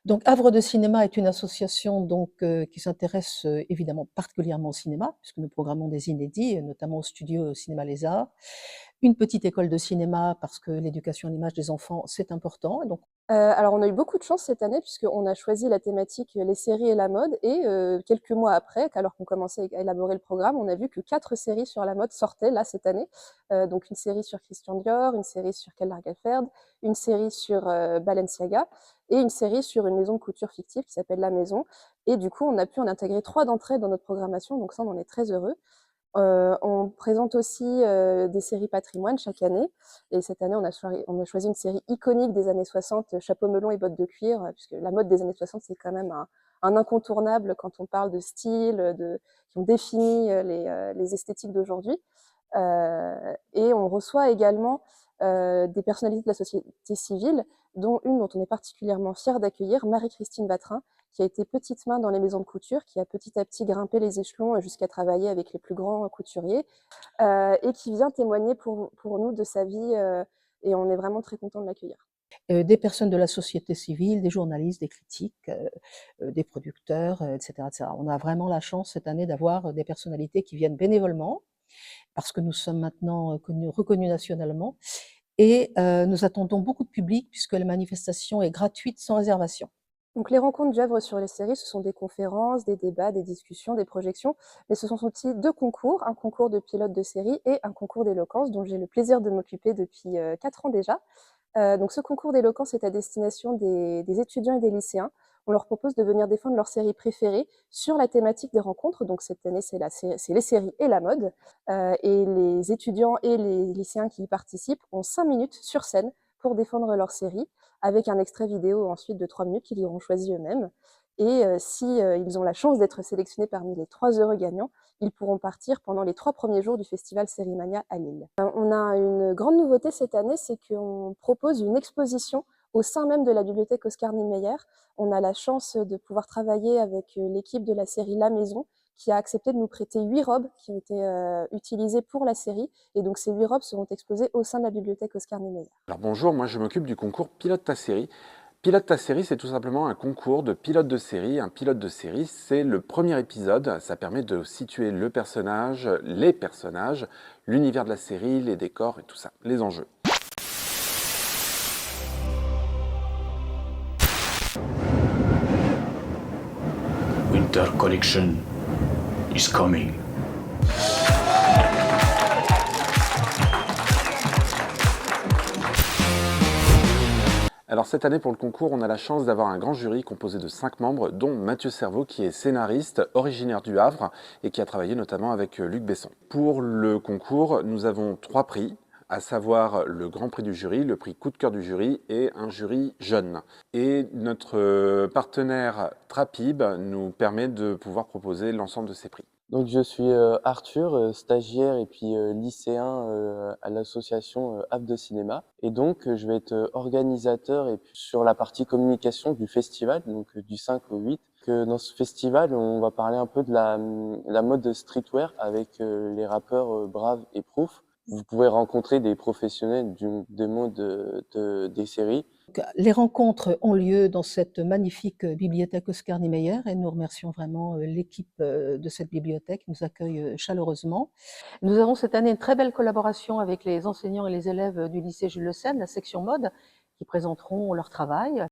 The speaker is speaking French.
Donc Havre de Cinéma est une association qui s'intéresse, évidemment particulièrement au cinéma, puisque nous programmons des inédits, notamment au studio Cinéma Les Arts. Une petite école de cinéma parce que l'éducation à l'image des enfants, c'est important et donc Alors on a eu beaucoup de chance cette année puisqu'on a choisi la thématique, les séries et la mode et quelques mois après, alors qu'on commençait à élaborer le programme, on a vu que 4 séries sur la mode sortaient là cette année. Donc une série sur Christian Dior, une série sur Karl Lagerfeld, une série sur, Balenciaga et une série sur une maison de couture fictive qui s'appelle La Maison et du coup, on a pu en intégrer 3 d'entre elles dans notre programmation, donc ça on en est très heureux. On présente aussi, des séries patrimoine chaque année et cette année, on a choisi une série iconique des années 60, Chapeau melon et bottes de cuir, puisque la mode des années 60, c'est quand même un incontournable quand on parle de style, qui ont défini, les esthétiques d'aujourd'hui. Et on reçoit également, des personnalités de la société civile, dont une dont on est particulièrement fiers d'accueillir, Marie-Christine Vatrin, qui a été petite main dans les maisons de couture, qui a petit à petit grimpé les échelons jusqu'à travailler avec les plus grands couturiers, et qui vient témoigner pour nous de sa vie, et on est vraiment très content de l'accueillir. des personnes de la société civile, des journalistes, des critiques, des producteurs, et cetera, et cetera. On a vraiment la chance cette année d'avoir, des personnalités qui viennent bénévolement, parce que nous sommes maintenant, reconnus nationalement et nous attendons beaucoup de public puisque la manifestation est gratuite sans réservation. Donc les rencontres du Havre sur les séries, ce sont des conférences, des débats, des discussions, des projections, mais ce sont aussi 2 concours, un concours de pilote de série et un concours d'éloquence dont j'ai le plaisir de m'occuper depuis, 4 ans déjà. Donc ce concours d'éloquence est à destination des étudiants et des lycéens. On leur propose de venir défendre leur série préférée sur la thématique des rencontres. Donc cette année, c'est les séries et la mode. Et les étudiants et les lycéens qui y participent ont 5 minutes sur scène pour défendre leur série, avec un extrait vidéo ensuite de 3 minutes qu'ils auront choisi eux-mêmes. Et si ils ont la chance d'être sélectionnés parmi les 3 heureux gagnants, ils pourront partir pendant les 3 premiers jours du festival Sérimania à Lille. On a une grande nouveauté cette année, c'est qu'on propose une exposition au sein même de la bibliothèque Oscar Niemeyer. On a la chance de pouvoir travailler avec l'équipe de la série La Maison, qui a accepté de nous prêter 8 robes qui ont été utilisées pour la série. Et donc ces 8 robes seront exposées au sein de la bibliothèque Oscar Niemeyer. Alors bonjour, moi je m'occupe du concours Pilote ta série. Pilote ta série, c'est tout simplement un concours de pilote de série. Un pilote de série, c'est le premier épisode. Ça permet de situer le personnage, les personnages, l'univers de la série, les décors et tout ça, les enjeux. Winter collection is coming. Alors cette année pour le concours, on a la chance d'avoir un grand jury composé de 5 membres, dont Mathieu Cerveau qui est scénariste, originaire du Havre et qui a travaillé notamment avec Luc Besson. Pour le concours, nous avons 3 prix, à savoir le grand prix du jury, le prix coup de cœur du jury et un jury jeune. Et notre partenaire Trapib nous permet de pouvoir proposer l'ensemble de ces prix. Donc je suis Arthur, stagiaire et puis lycéen à l'association Havre de Cinéma. Et donc je vais être organisateur et puis sur la partie communication du festival, donc du 5 au 8. Que dans ce festival, on va parler un peu de la mode streetwear avec les rappeurs Brave et Proof. Vous pouvez rencontrer des professionnels des mondes des séries. Donc, les rencontres ont lieu dans cette magnifique bibliothèque Oscar Niemeyer et nous remercions vraiment l'équipe de cette bibliothèque qui nous accueille chaleureusement. Nous avons cette année une très belle collaboration avec les enseignants et les élèves du lycée Jules Le Sène, la section mode, qui présenteront leur travail.